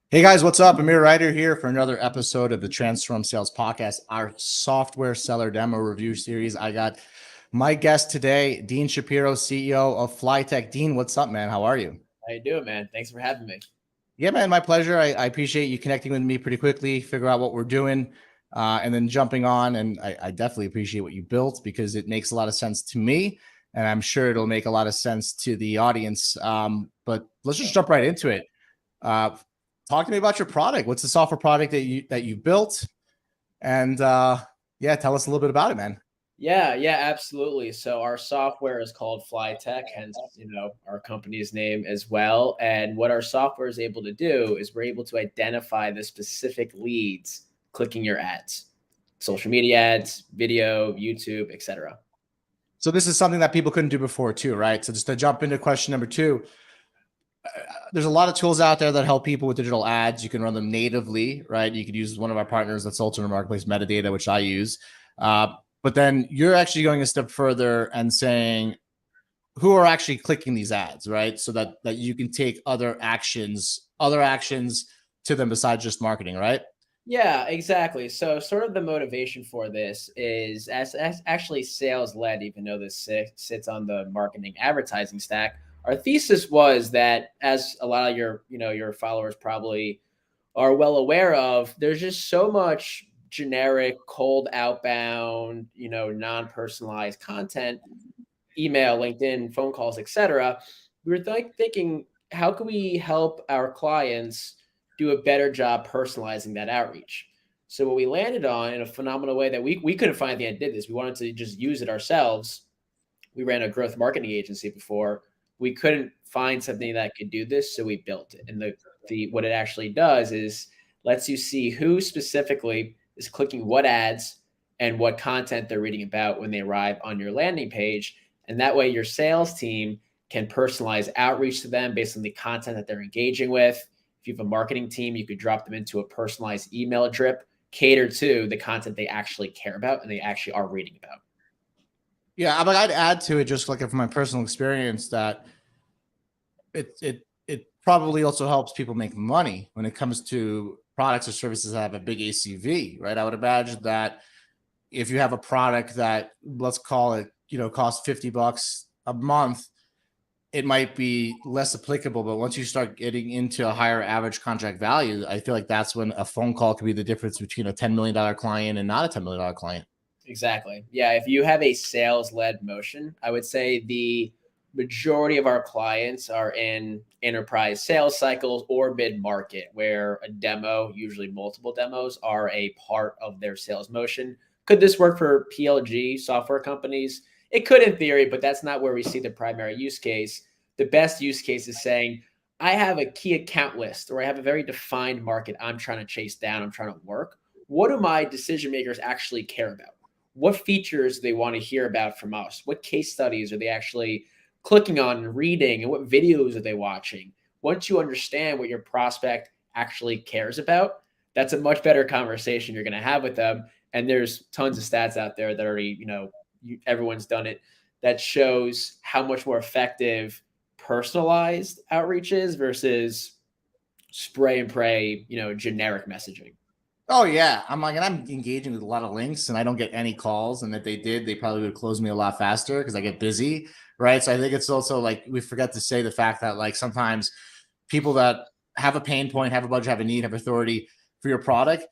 Hey guys, what's up? Amir Ryder here for another episode of the Transform Sales Podcast, our software seller demo review series. I got my guest today, Dean Shapero, CEO of Flytech. Dean, what's up, man? How are you? How you doing, man? Thanks for having me. Yeah, man, my pleasure. I appreciate you connecting with me pretty quickly, figure out what we're doing, and then jumping on. And I definitely appreciate what you built because it makes a lot of sense to me, and I'm sure it'll make a lot of sense to the audience. But let's just jump right into it. Uh, Talk to me about your product. What's the software product that you built? And yeah, tell us a little bit about it, man. Yeah, absolutely. So our software is called Flytech, hence, our company's name as well. And what our software is able to do is we're able to identify the specific leads clicking your ads, social media ads, video, YouTube, etc. So this is something that people couldn't do before too, right? So just to jump into question number two, there's a lot of tools out there that help people with digital ads. You can run them natively, right? You could use one of our partners that's also in the marketplace, Metadata, which I use. But then you're actually going a step further and saying who are actually clicking these ads, right? So that you can take other actions to them besides just marketing, right? Yeah, exactly. So, sort of the motivation for this is as actually sales led, even though this sits on the marketing advertising stack. Our thesis was that, as a lot of your followers probably are well aware of, there's just so much generic, cold outbound, non-personalized content, email, LinkedIn, phone calls, etc. We were thinking, how can we help our clients do a better job personalizing that outreach? So what we landed on in a phenomenal way that we couldn't find the end did this. We wanted to just use it ourselves. We ran a growth marketing agency before. We couldn't find something that could do this, so we built it. And the what it actually does is lets you see who specifically is clicking what ads and what content they're reading about when they arrive on your landing page. And that way your sales team can personalize outreach to them based on the content that they're engaging with. If you have a marketing team, you could drop them into a personalized email drip catered to the content they actually care about and they actually are reading about. Yeah, but I'd add to it just like from my personal experience that it probably also helps people make money when it comes to products or services that have a big ACV, right? I would imagine that if you have a product that, let's call it, costs $50 a month, it might be less applicable. But once you start getting into a higher average contract value, I feel like that's when a phone call could be the difference between a $10 million client and not a $10 million client. Exactly. Yeah. If you have a sales led motion, I would say the majority of our clients are in enterprise sales cycles or mid market, where a demo, usually multiple demos, are a part of their sales motion. Could this work for PLG software companies? It could in theory, but that's not where we see the primary use case. The best use case is saying, I have a key account list or I have a very defined market I'm trying to chase down, I'm trying to work. What do my decision makers actually care about? What features they want to hear about from us? What case studies are they actually clicking on and reading? And what videos are they watching? Once you understand what your prospect actually cares about, that's a much better conversation you're going to have with them. And there's tons of stats out there that already, everyone's done it, that shows how much more effective personalized outreach is versus spray and pray, generic messaging. Oh yeah, I'm like, and I'm engaging with a lot of links, and I don't get any calls. And if they did, they probably would close me a lot faster because I get busy, right? So I think it's also like we forget to say the fact that like sometimes people that have a pain point, have a budget, have a need, have authority for your product,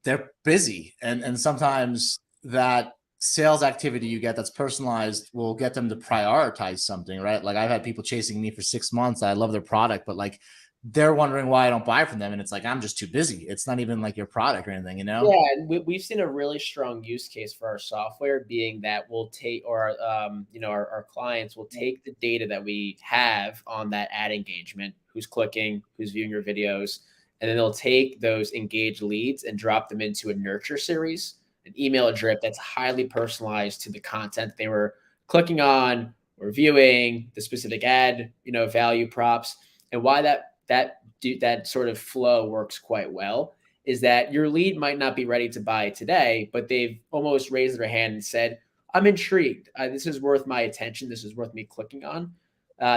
they're busy, and sometimes that sales activity you get that's personalized will get them to prioritize something, right? Like I've had people chasing me for 6 months. I love their product, but like they're wondering why I don't buy from them. And it's like, I'm just too busy. It's not even like your product or anything, you know? Yeah, and we've seen a really strong use case for our software being that we'll take, or our clients will take the data that we have on that ad engagement, who's clicking, who's viewing your videos, and then they'll take those engaged leads and drop them into a nurture series, an email drip that's highly personalized to the content they were clicking on or viewing, the specific ad, value props, and why that sort of flow works quite well is that your lead might not be ready to buy today, but they've almost raised their hand and said, I'm intrigued. This is worth my attention. This is worth me clicking on.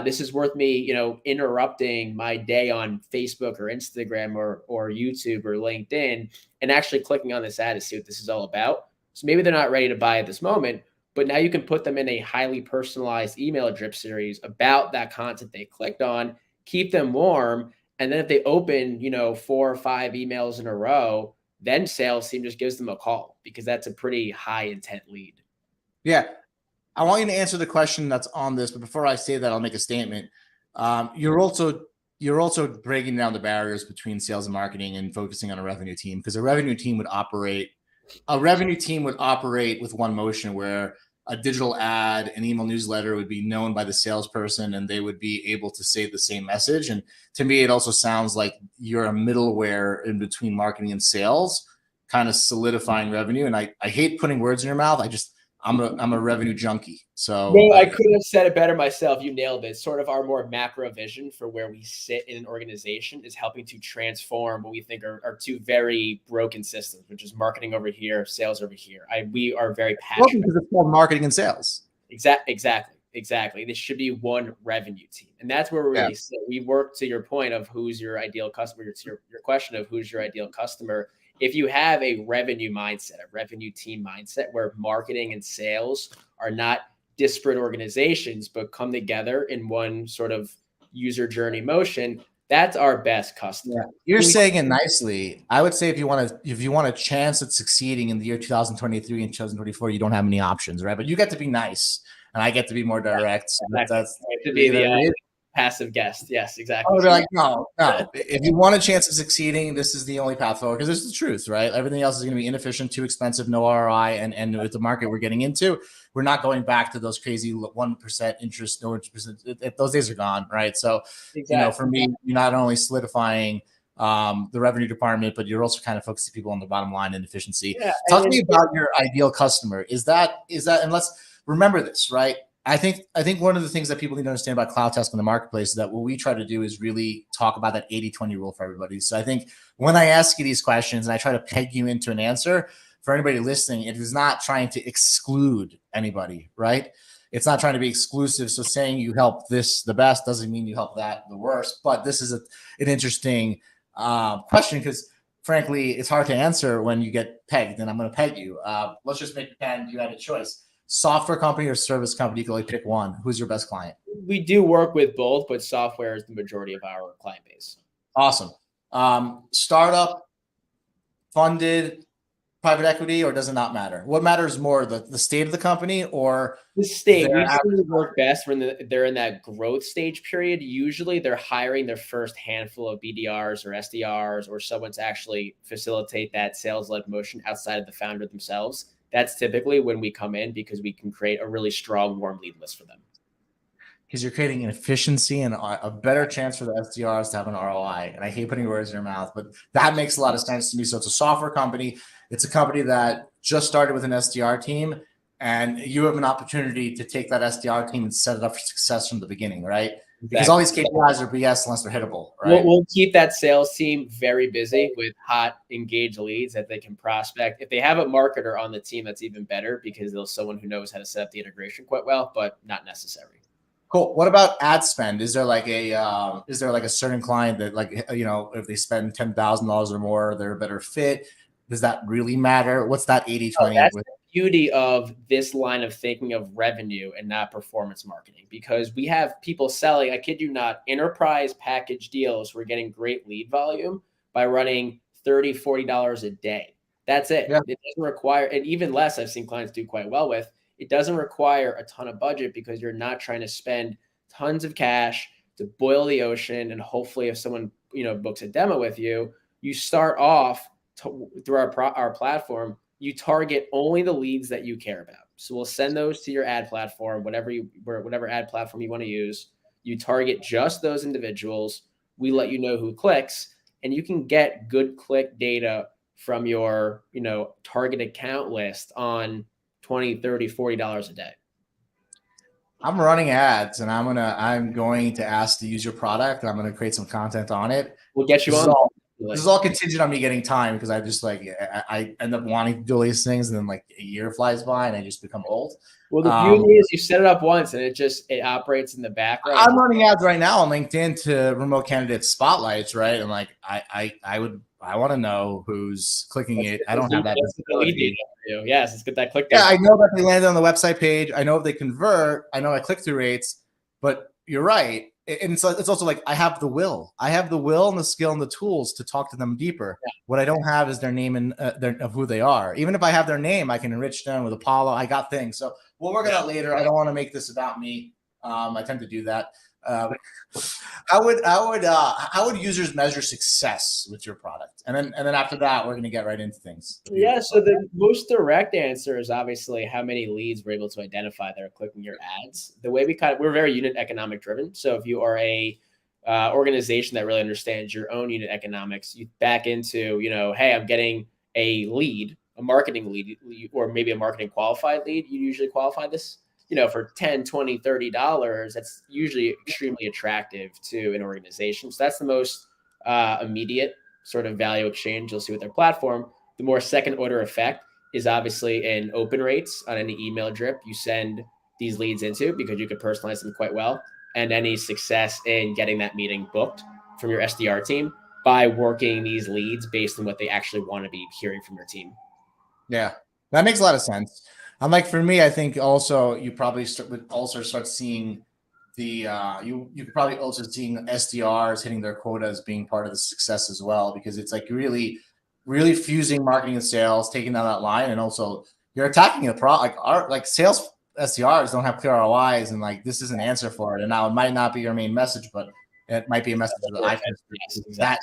This is worth me, interrupting my day on Facebook or Instagram or YouTube or LinkedIn and actually clicking on this ad to see what this is all about. So maybe they're not ready to buy at this moment, but now you can put them in a highly personalized email drip series about that content they clicked on, keep them warm. And then if they open, 4 or 5 emails in a row, then sales team just gives them a call because that's a pretty high intent lead. Yeah. I want you to answer the question that's on this, but before I say that, I'll make a statement. You're also breaking down the barriers between sales and marketing and focusing on a revenue team, because a revenue team would operate with one motion, where a digital ad, an email newsletter would be known by the salesperson and they would be able to say the same message. And to me, it also sounds like you're a middleware in between marketing and sales, kind of solidifying revenue. And I hate putting words in your mouth. I'm a revenue junkie. So no, I couldn't have said it better myself. You nailed it. Sort of our more macro vision for where we sit in an organization is helping to transform what we think are two very broken systems, which is marketing over here, sales over here. We are very passionate. Because it's called marketing and sales. Exactly. This should be one revenue team. And that's where we're really sit. We work to your point of who's your ideal customer, to your question of who's your ideal customer. If you have a revenue mindset, a revenue team mindset where marketing and sales are not disparate organizations, but come together in one sort of user journey motion, that's our best customer. Yeah. You're saying it nicely. I would say if you want a chance at succeeding in the year 2023 and 2024, you don't have many options, right? But you get to be nice and I get to be more direct. So that's to be the passive guest. Yes, exactly. Oh, they're like, no. If you want a chance of succeeding, this is the only path forward, because this is the truth, right? Everything else is going to be inefficient, too expensive, no ROI. And with the market we're getting into, we're not going back to those crazy 1% interest, no interest. Those days are gone, right? So, for me, you're not only solidifying the revenue department, but you're also kind of focusing people on the bottom line and efficiency. Yeah, Talk to me about your ideal customer. Is that, and let's remember this, right? I think one of the things that people need to understand about CloudTask in the marketplace is that what we try to do is really talk about that 80-20 rule for everybody. So I think when I ask you these questions and I try to peg you into an answer, for anybody listening, it is not trying to exclude anybody, right? It's not trying to be exclusive. So saying you help this the best doesn't mean you help that the worst. But this is an interesting question, because frankly, it's hard to answer when you get pegged, and I'm going to peg you. Let's just make pretend you had a choice. Software company or service company, you can only pick one. Who's your best client? We do work with both, but software is the majority of our client base. Awesome. Startup, funded, private equity, or does it not matter? What matters more, the state of the company or the state? Usually work best when they're in that growth stage period. Usually they're hiring their first handful of BDRs or SDRs or someone to actually facilitate that sales-led motion outside of the founder themselves. That's typically when we come in, because we can create a really strong warm lead list for them. Because you're creating an efficiency and a better chance for the SDRs to have an ROI. And I hate putting words in your mouth, but that makes a lot of sense to me. So it's a software company. It's a company that just started with an SDR team, and you have an opportunity to take that SDR team and set it up for success from the beginning, right? Because all these KPIs are BS unless they're hittable, right? We'll keep that sales team very busy with hot, engaged leads that they can prospect. If they have a marketer on the team, that's even better, because there's someone who knows how to set up the integration quite well, but not necessary. Cool. What about ad spend? Is there like a certain client that, like, if they spend $10,000 or more, they're a better fit? Does that really matter? What's that 80-20? That's the beauty of this line of thinking of revenue and not performance marketing, because we have people selling, I kid you not, enterprise package deals. We're getting great lead volume by running $30, $40 a day. That's it. Yeah. It doesn't require, and even less, I've seen clients do quite well with. It doesn't require a ton of budget, because you're not trying to spend tons of cash to boil the ocean. And hopefully if someone, books a demo with you, you start off through our platform, you target only the leads that you care about. So we'll send those to your ad platform, whatever ad platform you want to use. You target just those individuals. We let you know who clicks, and you can get good click data from your, target account list on $20, $30, $40 a day. I'm running ads, and I'm going to ask to use your product, and I'm going to create some content on it. We'll get you on. this is all contingent on me getting time because I just like I end up wanting to do all these things, and then like a year flies by and I just become old. Well, the beauty is you set it up once and it operates in the background. I'm running ads right now on LinkedIn to remote candidate spotlights, right? And like I want to know who's clicking it. I don't have that visibility. Yes, let's get that click. Yeah, I know that they landed on the website page. I know if they convert. I know my click-through rates. But you're right. And so it's also like I have the will. I have the will and the skill and the tools to talk to them deeper. Yeah. What I don't have is their name and of who they are. Even if I have their name, I can enrich them with Apollo. I got things. So we'll work it out later. I don't want to make this about me. I tend to do that. How would users measure success with your product? And then after that, we're going to get right into things. Yeah. So the most direct answer is obviously how many leads we're able to identify that are clicking your ads. The way we're very unit economic driven. So if you are a organization that really understands your own unit economics, you back into, hey, I'm getting a lead, a marketing lead, or maybe a marketing qualified lead. You usually qualify this, for $10, $20, $30, that's usually extremely attractive to an organization. So that's the most immediate sort of value exchange you'll see with their platform. The more second order effect is obviously in open rates on any email drip you send these leads into, because you could personalize them quite well, and any success in getting that meeting booked from your SDR team by working these leads based on what they actually want to be hearing from your team. Yeah, that makes a lot of sense. Like for me, I think also you probably start seeing the you could probably also seeing SDRs hitting their quota as being part of the success as well, because it's like really fusing marketing and sales, taking down that line, and also you're attacking the like sales SDRs don't have clear ROIs, and like this is an answer for it. And now it might not be your main message, but it might be a message that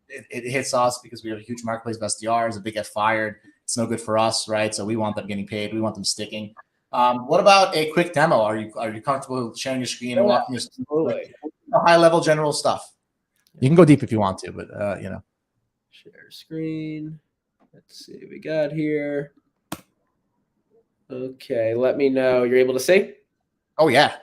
it hits us because we have a huge marketplace of SDRs. If they get fired, it's no good for us, right? So we want them getting paid. We want them sticking. What about a quick demo? Are you comfortable sharing your screen and walking us through high level general stuff? You can go deep if you want to, but share screen. Let's see what we got here. Okay, let me know you're able to see. Oh yeah,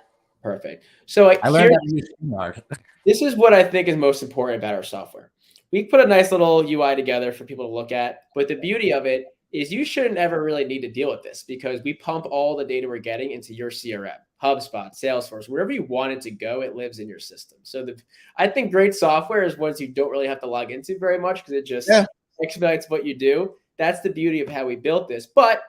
perfect. So I learned that to use StreamYard. This is what I think is most important about our software. We put a nice little UI together for people to look at, but the beauty of it is you shouldn't ever really need to deal with this, because we pump all the data we're getting into your CRM, HubSpot, Salesforce, wherever you want it to go, it lives in your system. So I think great software is ones you don't really have to log into very much, because it just expedites what you do. That's the beauty of how we built this. But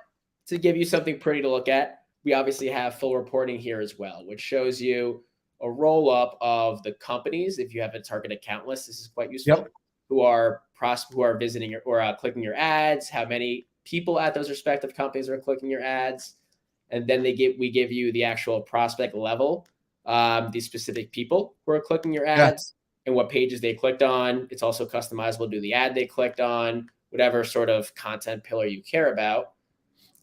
to give you something pretty to look at, we obviously have full reporting here as well, which shows you a roll up of the companies. If you have a target account list, this is quite useful. Yep. Who are visiting or clicking your ads, how many people at those respective companies are clicking your ads, and then we give you the actual prospect level, these specific people who are clicking your ads and what pages they clicked on. It's also customizable to the ad they clicked on, whatever sort of content pillar you care about.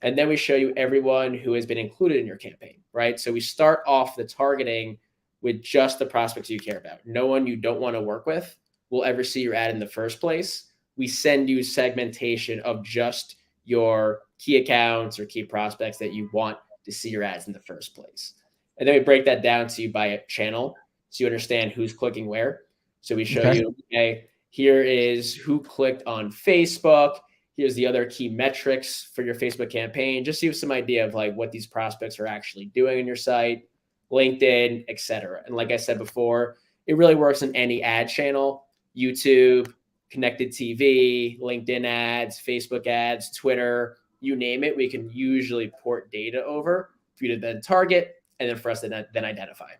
And then we show you everyone who has been included in your campaign, right? So we start off the targeting with just the prospects you care about. No one you don't want to work with will ever see your ad in the first place. We send you segmentation of just your key accounts or key prospects that you want to see your ads in the first place. And then we break that down to you by a channel, so you understand who's clicking where. So we show you, okay, here is who clicked on Facebook. Here's the other key metrics for your Facebook campaign, just so you have some idea of like what these prospects are actually doing on your site, LinkedIn, etc. And like I said before, it really works in any ad channel: YouTube, connected TV, LinkedIn ads, Facebook ads, Twitter, you name it. We can usually port data over for you to then target, and then for us to then identify.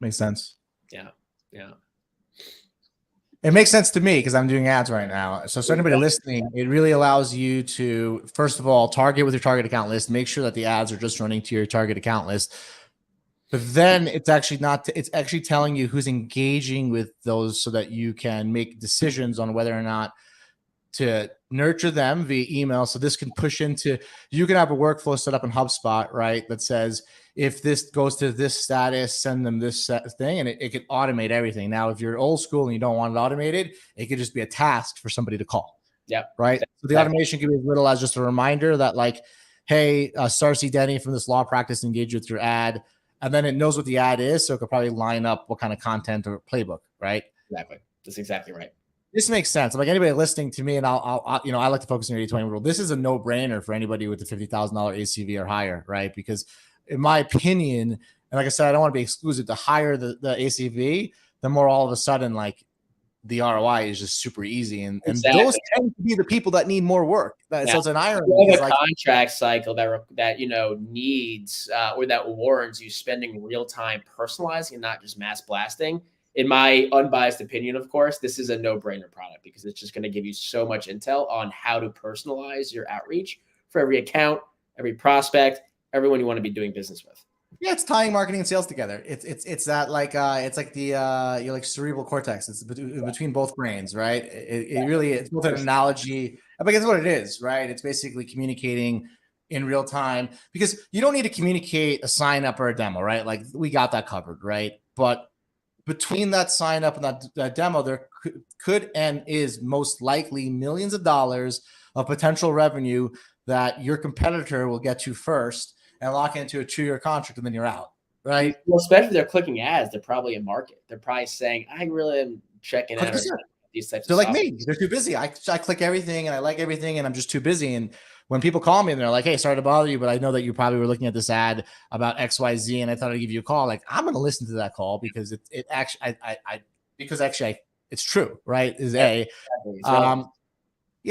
Makes sense. Yeah. It makes sense to me because I'm doing ads right now. So anybody listening, it really allows you to, first of all, target with your target account list, make sure that the ads are just running to your target account list. But then it's actually telling you who's engaging with those, so that you can make decisions on whether or not to nurture them via email. So this can push into, you can have a workflow set up in HubSpot, right? That says, if this goes to this status, send them this thing, and it can automate everything. Now, if you're old school and you don't want it automated, it could just be a task for somebody to call. Yeah. Right. So the automation can be as little as just a reminder that like, hey, Sarcy Denny from this law practice engage with your ad. And then it knows what the ad is. So it could probably line up what kind of content or playbook, right? Exactly. That's exactly right. This makes sense. Like anybody listening to me, and I like to focus on the 80/20 rule. This is a no brainer for anybody with the $50,000 ACV or higher, right? Because in my opinion, and like I said, I don't want to be exclusive. The higher the ACV, the more all of a sudden like the ROI is just super easy, and those tend to be the people that need more work. So it's an irony. You have a contract cycle that needs or that warrants you spending real time personalizing and not just mass blasting. In my unbiased opinion, of course, this is a no-brainer product because it's just going to give you so much intel on how to personalize your outreach for every account, every prospect, everyone you want to be doing business with. Yeah, it's tying marketing and sales together. It's that like it's like the you're like cerebral cortex. It's between both brains, right? It really it's both an analogy, but guess what it is, right? It's basically communicating in real time because you don't need to communicate a sign up or a demo, right? Like we got that covered, right? But between that sign up and that demo, there could and is most likely millions of dollars of potential revenue that your competitor will get you first and lock into a 2-year contract, and then you're out, right? Well, especially if they're clicking ads, they're probably in market. They're probably saying, I really am checking out these types of They're like me. They're too busy. I click everything and I like everything and I'm just too busy. And when people call me and they're like, hey, sorry to bother you, but I know that you probably were looking at this ad about XYZ and I thought I'd give you a call. Like, I'm going to listen to that call because it actually, it's true, right? Yeah,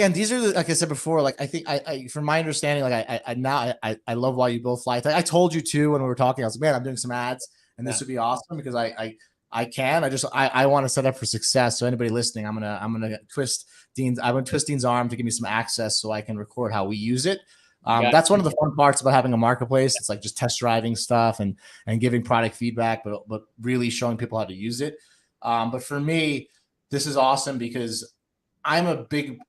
and these are like I said before. Like I think I from my understanding, like I love why you both fly. I told you too when we were talking. I was like, man, I'm doing some ads, and this would be awesome because I want to set up for success. So anybody listening, I'm gonna twist Dean's arm to give me some access so I can record how we use it. That's one of the fun parts about having a marketplace. It's like just test driving stuff and giving product feedback, but really showing people how to use it. But for me, this is awesome because I'm a big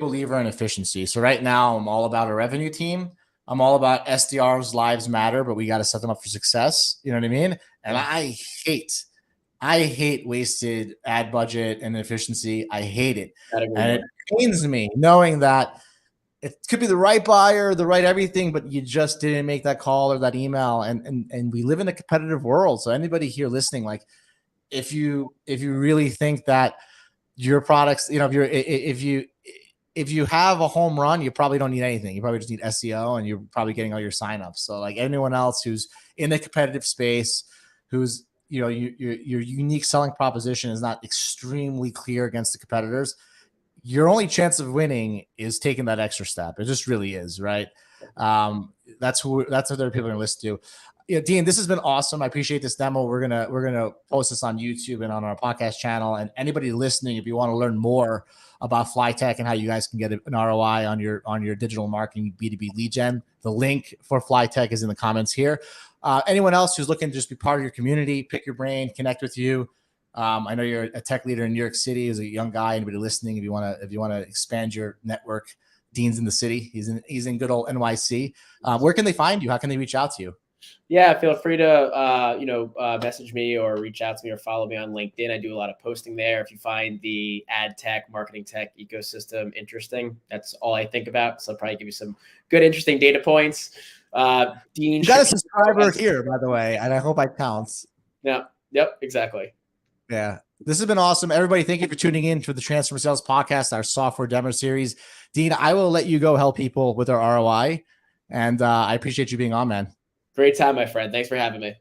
believer in efficiency. So right now I'm all about a revenue team. I'm all about SDRs lives matter, but we got to set them up for success. You know what I mean? And I hate wasted ad budget and efficiency. I hate it. And it pains me knowing that it could be the right buyer, the right everything, but you just didn't make that call or that email. And we live in a competitive world. So anybody here listening, like if you really think that your products, if you have a home run, you probably don't need anything. You probably just need SEO and you're probably getting all your signups. So like anyone else who's in the competitive space, who's, your unique selling proposition is not extremely clear against the competitors, your only chance of winning is taking that extra step. It just really is, right? That's what other people are going to listen to. Yeah, Dean, this has been awesome. I appreciate this demo. We're gonna post this on YouTube and on our podcast channel. And anybody listening, if you want to learn more about Flytech and how you guys can get an ROI on your digital marketing B2B lead gen, the link for Flytech is in the comments here. Anyone else who's looking to just be part of your community, pick your brain, connect with you. I know you're a tech leader in New York City as a young guy. Anybody listening, if you want to expand your network, Dean's in the city. He's in good old NYC. Where can they find you? How can they reach out to you? Yeah, feel free to message me or reach out to me or follow me on LinkedIn. I do a lot of posting there. If you find the ad tech, marketing tech ecosystem interesting, that's all I think about. So I'll probably give you some good, interesting data points. Dean, you got a subscriber here, by the way, and I hope I counts. Yeah. Yep. Exactly. Yeah. This has been awesome. Everybody, thank you for tuning in to the Transform Sales Podcast, our software demo series. Dean, I will let you go help people with their ROI. And I appreciate you being on, man. Great time, my friend. Thanks for having me.